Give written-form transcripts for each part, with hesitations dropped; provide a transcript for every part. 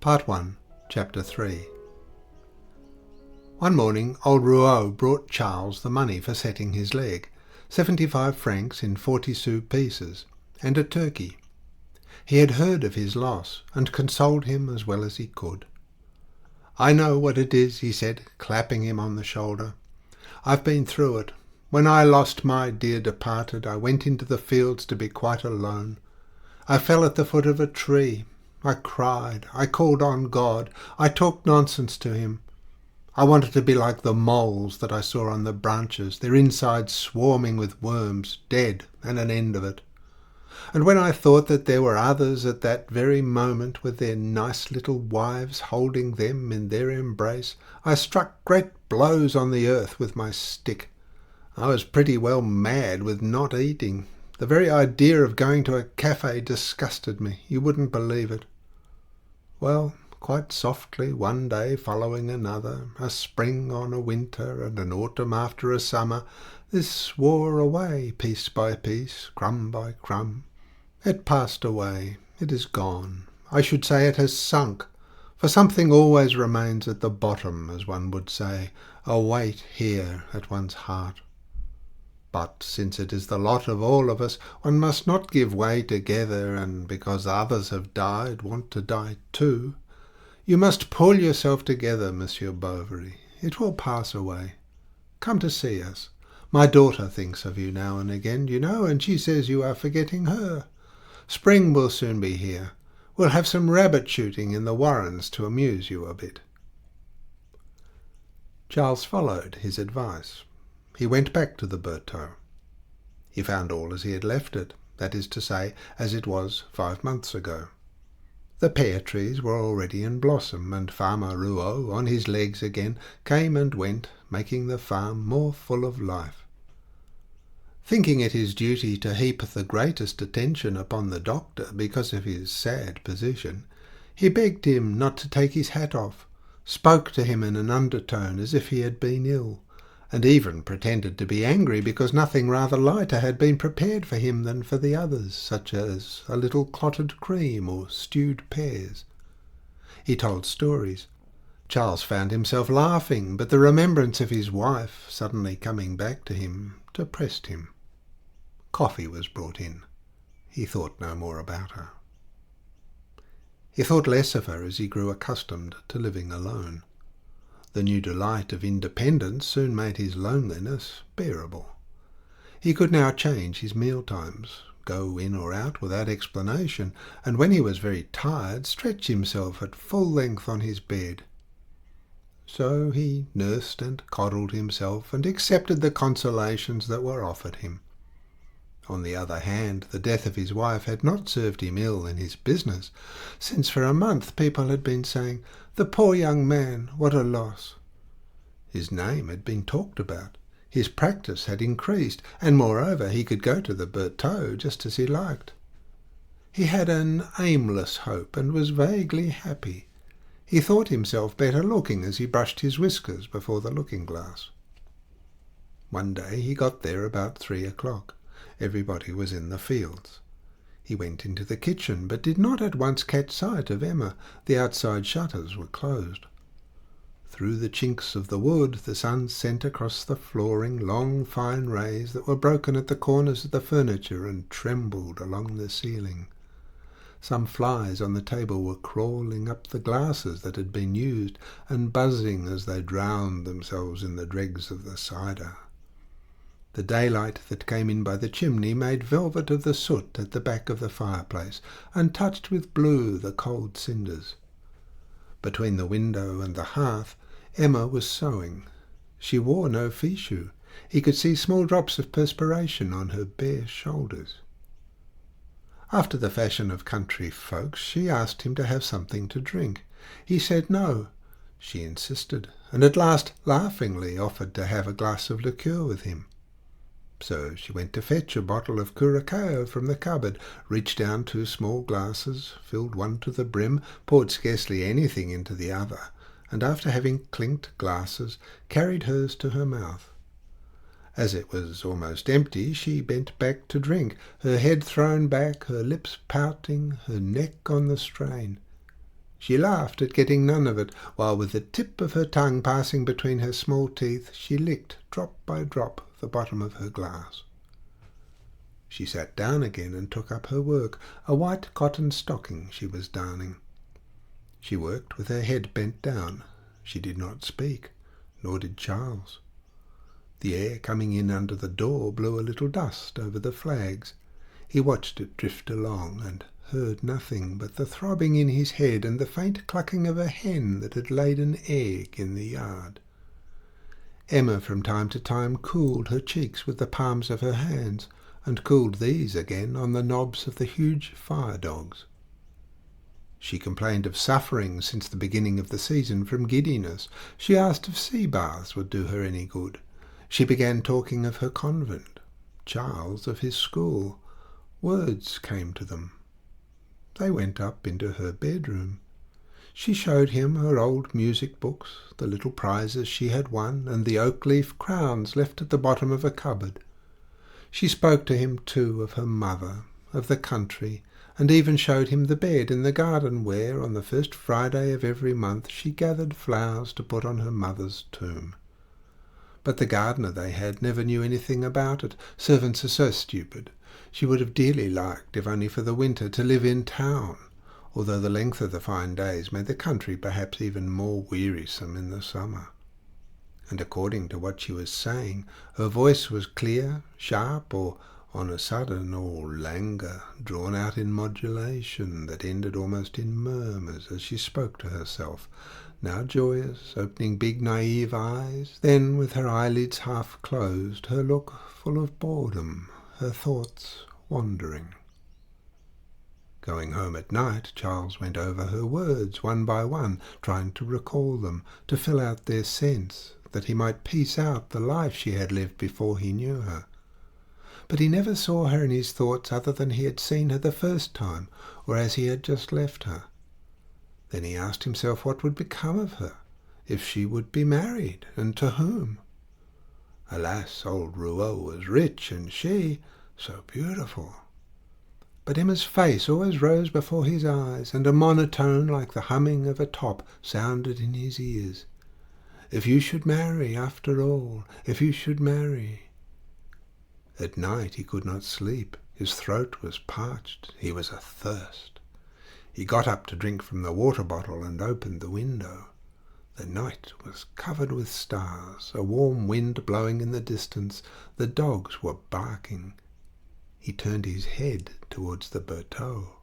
Part 1, Chapter 3. One morning old Rouault brought Charles the money for setting his leg, 75 francs in 40-sou pieces, and a turkey. He had heard of his loss, and consoled him as well as he could. "I know what it is," he said, clapping him on the shoulder. "I've been through it. When I lost my dear departed, I went into the fields to be quite alone. I fell at the foot of a tree. I cried. I called on God. I talked nonsense to him. I wanted to be like the moles that I saw on the branches, their insides swarming with worms, dead, and an end of it. And when I thought that there were others at that very moment with their nice little wives holding them in their embrace, I struck great blows on the earth with my stick. I was pretty well mad with not eating. The very idea of going to a cafe disgusted me. You wouldn't believe it. Well, quite softly, one day following another, a spring on a winter and an autumn after a summer, this wore away piece by piece, crumb by crumb. It passed away. It is gone. I should say it has sunk, for something always remains at the bottom, as one would say, a weight here at one's heart. But since it is the lot of all of us, one must not give way together, and because others have died, want to die too. You must pull yourself together, Monsieur Bovary. It will pass away. Come to see us. My daughter thinks of you now and again, you know, and she says you are forgetting her. Spring will soon be here. We'll have some rabbit shooting in the warrens to amuse you a bit." Charles followed his advice. He went back to the Bertaux. He found all as he had left it, that is to say, as it was 5 months ago. The pear trees were already in blossom, and Farmer Rouault, on his legs again, came and went, making the farm more full of life. Thinking it his duty to heap the greatest attention upon the doctor because of his sad position, he begged him not to take his hat off, spoke to him in an undertone as if he had been ill, and even pretended to be angry because nothing rather lighter had been prepared for him than for the others, such as a little clotted cream or stewed pears. He told stories. Charles found himself laughing, but the remembrance of his wife suddenly coming back to him depressed him. Coffee was brought in. He thought no more about her. He thought less of her as he grew accustomed to living alone. The new delight of independence soon made his loneliness bearable. He could now change his mealtimes, go in or out without explanation, and when he was very tired, stretch himself at full length on his bed. So he nursed and coddled himself, and accepted the consolations that were offered him. On the other hand, the death of his wife had not served him ill in his business, since for a month people had been saying, "The poor young man, what a loss!" His name had been talked about, his practice had increased, and moreover he could go to the Bertaux just as he liked. He had an aimless hope, and was vaguely happy. He thought himself better looking as he brushed his whiskers before the looking-glass. One day he got there about 3 o'clock. Everybody was in the fields. He went into the kitchen, but did not at once catch sight of Emma. The outside shutters were closed. Through the chinks of the wood the sun sent across the flooring long fine rays that were broken at the corners of the furniture and trembled along the ceiling. Some flies on the table were crawling up the glasses that had been used, and buzzing as they drowned themselves in the dregs of the cider. The daylight that came in by the chimney made velvet of the soot at the back of the fireplace, and touched with blue the cold cinders. Between the window and the hearth Emma was sewing. She wore no fichu. He could see small drops of perspiration on her bare shoulders. After the fashion of country folks, she asked him to have something to drink. He said no. She insisted, and at last laughingly offered to have a glass of liqueur with him. So she went to fetch a bottle of curaçao from the cupboard, reached down 2 small glasses, filled one to the brim, poured scarcely anything into the other, and after having clinked glasses, carried hers to her mouth. As it was almost empty, she bent back to drink, her head thrown back, her lips pouting, her neck on the strain. She laughed at getting none of it, while with the tip of her tongue passing between her small teeth, she licked, drop by drop, the bottom of her glass. She sat down again and took up her work, a white cotton stocking she was darning. She worked with her head bent down. She did not speak, nor did Charles. The air coming in under the door blew a little dust over the flags. He watched it drift along, and heard nothing but the throbbing in his head and the faint clucking of a hen that had laid an egg in the yard. Emma from time to time cooled her cheeks with the palms of her hands, and cooled these again on the knobs of the huge fire-dogs. She complained of suffering since the beginning of the season from giddiness. She asked if sea baths would do her any good. She began talking of her convent, Charles of his school. Words came to them. They went up into her bedroom. She showed him her old music books, the little prizes she had won, and the oak-leaf crowns left at the bottom of a cupboard. She spoke to him, too, of her mother, of the country, and even showed him the bed in the garden where, on the first Friday of every month, she gathered flowers to put on her mother's tomb. But the gardener they had never knew anything about it. Servants are so stupid. She would have dearly liked, if only for the winter, to live in town, although the length of the fine days made the country perhaps even more wearisome in the summer. And according to what she was saying, her voice was clear, sharp, or on a sudden all languor, drawn out in modulation that ended almost in murmurs as she spoke to herself, now joyous, opening big naive eyes, then with her eyelids half closed, her look full of boredom, her thoughts wandering. Going home at night, Charles went over her words one by one, trying to recall them, to fill out their sense, that he might piece out the life she had lived before he knew her. But he never saw her in his thoughts other than he had seen her the first time, or as he had just left her. Then he asked himself what would become of her, if she would be married, and to whom. Alas, old Rouault was rich, and she so beautiful. But Emma's face always rose before his eyes, and a monotone like the humming of a top sounded in his ears. If you should marry, after all, if you should marry. At night he could not sleep. His throat was parched. He was athirst. He got up to drink from the water bottle and opened the window. The night was covered with stars, a warm wind blowing in the distance. The dogs were barking. He turned his head towards the Bertaux.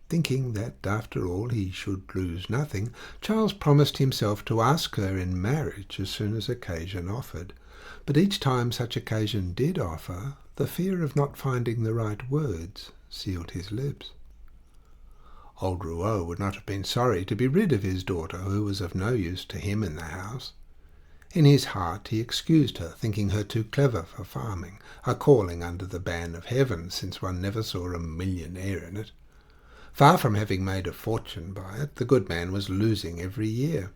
Thinking that, after all, he should lose nothing, Charles promised himself to ask her in marriage as soon as occasion offered. But each time such occasion did offer, the fear of not finding the right words sealed his lips. Old Rouault would not have been sorry to be rid of his daughter, who was of no use to him in the house. In his heart he excused her, thinking her too clever for farming, a calling under the ban of heaven, since one never saw a millionaire in it. Far from having made a fortune by it, the good man was losing every year.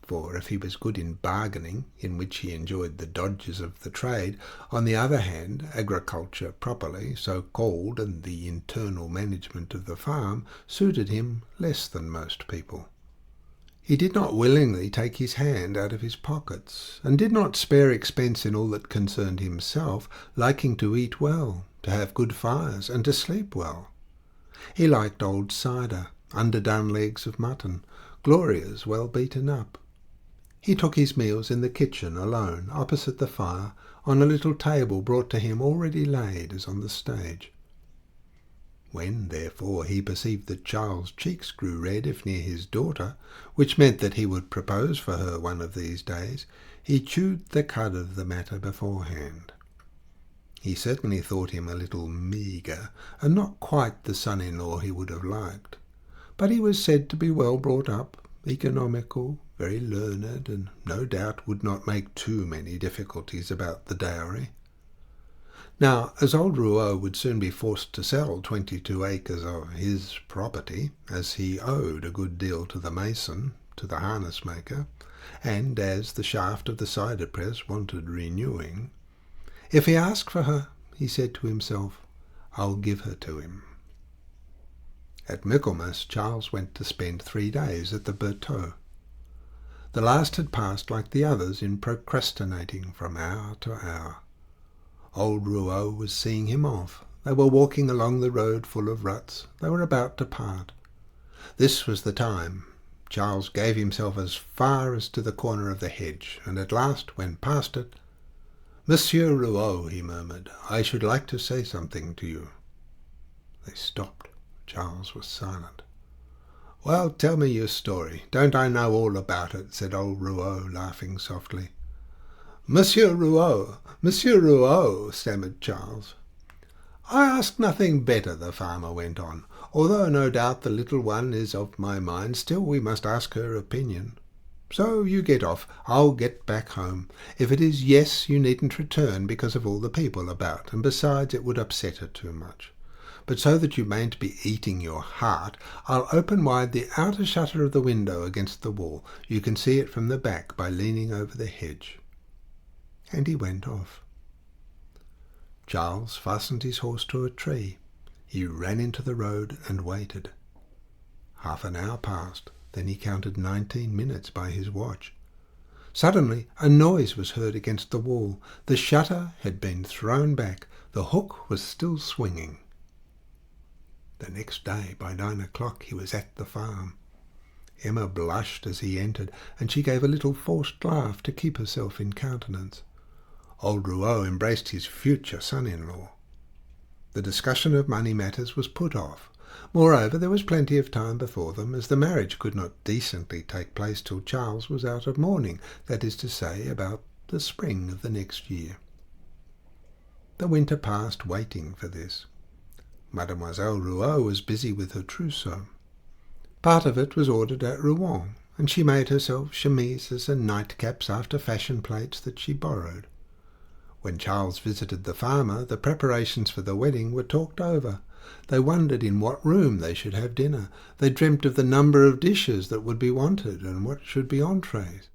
For if he was good in bargaining, in which he enjoyed the dodges of the trade, on the other hand, agriculture properly so called and the internal management of the farm suited him less than most people. He did not willingly take his hand out of his pockets, and did not spare expense in all that concerned himself, liking to eat well, to have good fires, and to sleep well. He liked old cider, underdone legs of mutton, glorias well beaten up. He took his meals in the kitchen alone, opposite the fire, on a little table brought to him already laid as on the stage. When, therefore, he perceived that Charles' cheeks grew red if near his daughter, which meant that he would propose for her one of these days, he chewed the cud of the matter beforehand. He certainly thought him a little meagre, and not quite the son-in-law he would have liked. But he was said to be well brought up, economical, very learned, and no doubt would not make too many difficulties about the dowry. Now, as old Rouault would soon be forced to sell 22 acres of his property, as he owed a good deal to the mason, to the harness-maker, and as the shaft of the cider press wanted renewing, if he asked for her, he said to himself, I'll give her to him. At Michaelmas, Charles went to spend 3 days at the Bertaux. The last had passed like the others in procrastinating from hour to hour. Old Rouault was seeing him off. They were walking along the road full of ruts. They were about to part. This was the time. Charles gave himself as far as to the corner of the hedge, and at last, when past it, "Monsieur Rouault," he murmured, "I should like to say something to you." They stopped. Charles was silent. "Well, tell me your story. Don't I know all about it?" said old Rouault, laughing softly. "Monsieur Rouault," stammered Charles. "I ask nothing better," the farmer went on. "Although no doubt the little one is of my mind, still we must ask her opinion. So you get off. I'll get back home. If it is yes, you needn't return because of all the people about, and besides it would upset her too much. But so that you mayn't be eating your heart, I'll open wide the outer shutter of the window against the wall. You can see it from the back by leaning over the hedge." And he went off. Charles fastened his horse to a tree. He ran into the road and waited. Half an hour passed. Then he counted 19 minutes by his watch. Suddenly a noise was heard against the wall. The shutter had been thrown back. The hook was still swinging. The next day, by 9 o'clock, he was at the farm. Emma blushed as he entered, and she gave a little forced laugh to keep herself in countenance. Old Rouault embraced his future son-in-law. The discussion of money matters was put off. Moreover, there was plenty of time before them, as the marriage could not decently take place till Charles was out of mourning, that is to say, about the spring of the next year. The winter passed waiting for this. Mademoiselle Rouault was busy with her trousseau. Part of it was ordered at Rouen, and she made herself chemises and nightcaps after fashion plates that she borrowed. When Charles visited the farmer, the preparations for the wedding were talked over. They wondered in what room they should have dinner. They dreamt of the number of dishes that would be wanted and what should be entrees.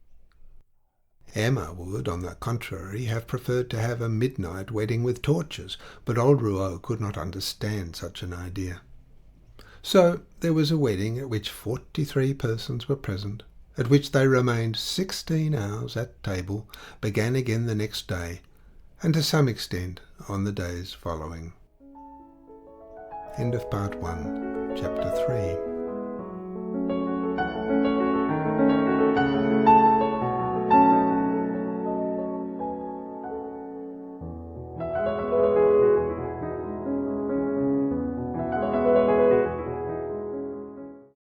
Emma would, on the contrary, have preferred to have a midnight wedding with torches, but old Rouault could not understand such an idea. So there was a wedding at which 43 persons were present, at which they remained 16 hours at table, began again the next day, and to some extent on the days following. End of Part 1, Chapter 3.